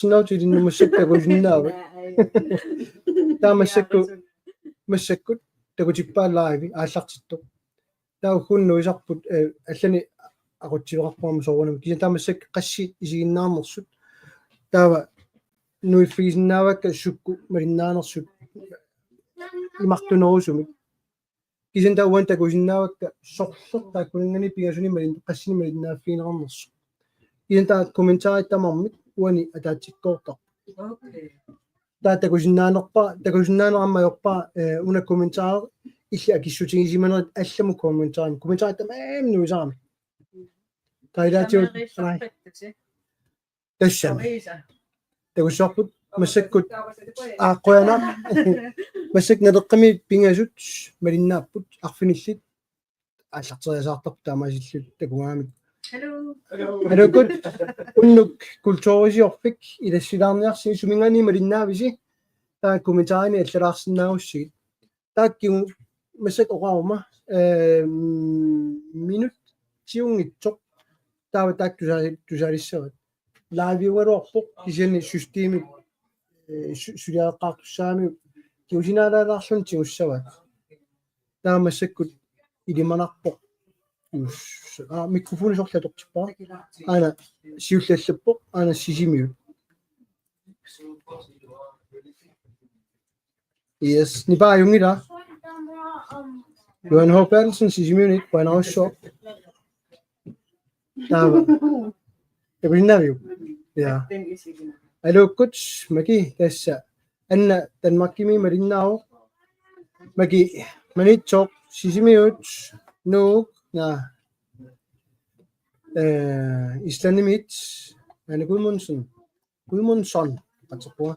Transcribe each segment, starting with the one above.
نوتي إنه مسكت وجناوي تا مسكت تجيبها لايفي عشقته تا كون نويزق عشان أقول تجيبها مصورنا كي تا مسك قشي يجينا نص تا نوي فيزنا وك شكو مرينا نص يمقتنوزومي كي تا وانت جوجنا وك شق تا كونني بيجوني مرين قشي مرينا فين نص إذا أنت كومنتاي تمام واني أتاتي كوتا. تا تكوجنا أما يقطع una كومنتار إيش أكيد شو تيجي من أشم كومنتاي تمام نوزام. تا تيو تشم. تكوشوف مسكت أقوينا مسكنا رقمي بينجوت مرينا بود أخفين الشيء عشان تصير طبطة ما جت تقوامي. Hello good. Unuk kulturologi opfik I det sydamerikanske sumingani marinavisi. Der kommentarerne etlerarsinausi. Der giv mesek orama minut tiungittok. Der var du sagde live var opfok kisene systemet sydaqartussami kiusinaalaallarlun tiussavat. Der mesek I det manarpok ميكروفون شو خلته تبغى أنا شيوخ السبق أنا سيجيميو يس نبغى يومي ده يوان هو بيرسون سيجيميو نيت وانا وشو تمام تبغى نبيو يا ألو كوتش مكي تسا أن تنمكيمي مريناو مكي منيت شوك سيجيميو نو نا إسلاميت أنا كل من صن أتصور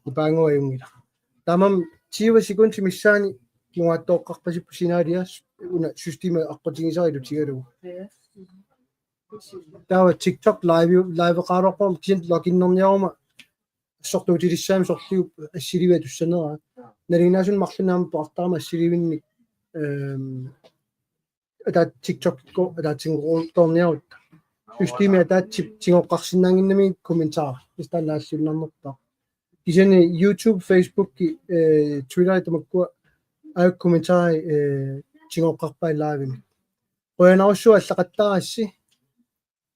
يبانغو يومي تمام تيجي سيكون تمشاني كي توقع بس بسيناريوس ونشوفتي أقطعين زايد وتيجي تاو تيك توك لايف قارقهم كنت لكن نوم يوم سقطوا تيجي الشام سقطوا السيريوة السنة نرينا شو المخلنا مبارطة السيريوة أدا تيك توك كو أدا تينغول تونياوت سيستم أدا تينغو قارسينانغينمي كومنتار استالاسيون نمطة كيجاني يوتيوب فيسبوك تويتر تمكوا أي كومنتار تينغو قارباي لايفين وأنا أوشوا أسلقتا أسي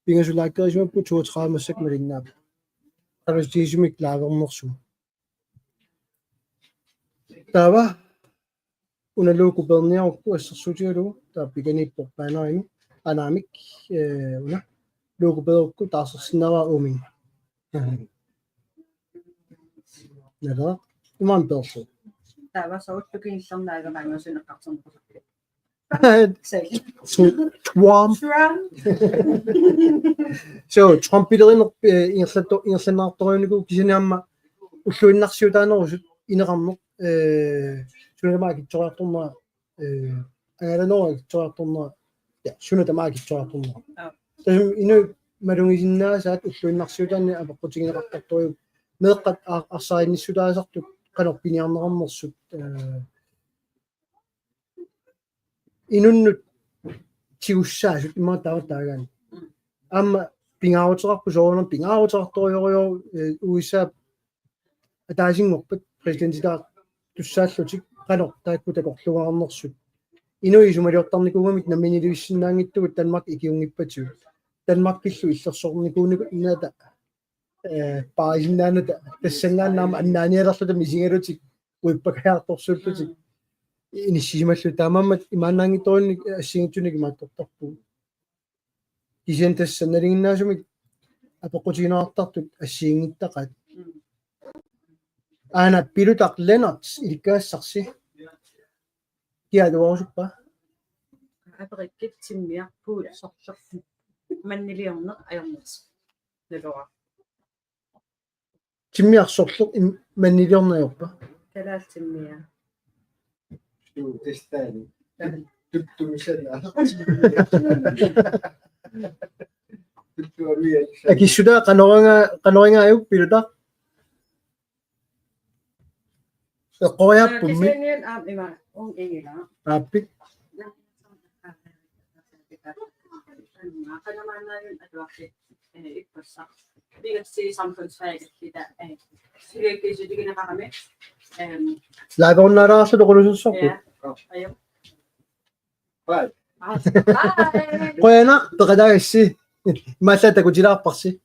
بينجو لايكاجو بوتشو تخا مسك مريناب أرز تيجميك لاغو مرسو تابا una loco belneo questo suggero da bigani popana anamik una loco bel ku taso sinawa omin nada man belso tava so tukin isang naga banyo sinakaksan ko Trump so Trump iderin insennaartoriuniku kisiniamma ulluinnarsiutaanерусут инеқарнеқ сунатамаа китсориарторнера агаланера китсориарторнера я сунатамаа китсориарторнера тасум ину малунгисиннаасаат уллуиннарсиутаанни апаққутигинеқартарториу меэққат арсааринниссутаасартут канорпиниарнеқарнерсут инуннут тигуссаасут имаа тааваттаагаани аама пингаарутеқарпу соорнер пингаарутеқарториорио USA атаасингорпат президентитаа туссааллутик канор таакку такорлугаарнерсут инуи сумалиортарникугамик намминилуиссиннаангиттугут Danmark икиунгиппатиу Danmark киллу иллерсорникуунику инаата паисиннааната тассангааннаама аннааниалерлута мисингалутик уиппакаарторсууллутик иниссималлу таамааммат имаанаангитторинник ассигитсуник мааттортарпу кисентасса налингиннаасумик апоқутигинеартартут ассигингиттақат أنا بيروتاق لينوكس إلكاسسي كيا دواشبا أبغى كت مياه بول صح من اليوم أيامس للروعة تمية صوتك من اليوم يوبا 300 شو تستاهل تبتو مشان أكيد شو ده قنوعنا أيوب بيروتاق قوية بومي أبي Ka naman na yun at bakit ipasa. Bigat si Samson sa kita sige kasi di na kami. Lagi akong narasa do ko sa sok. Yeah. Ayaw. Bye. Bye. Ko na, to kada si. Masaya ko jira pa si.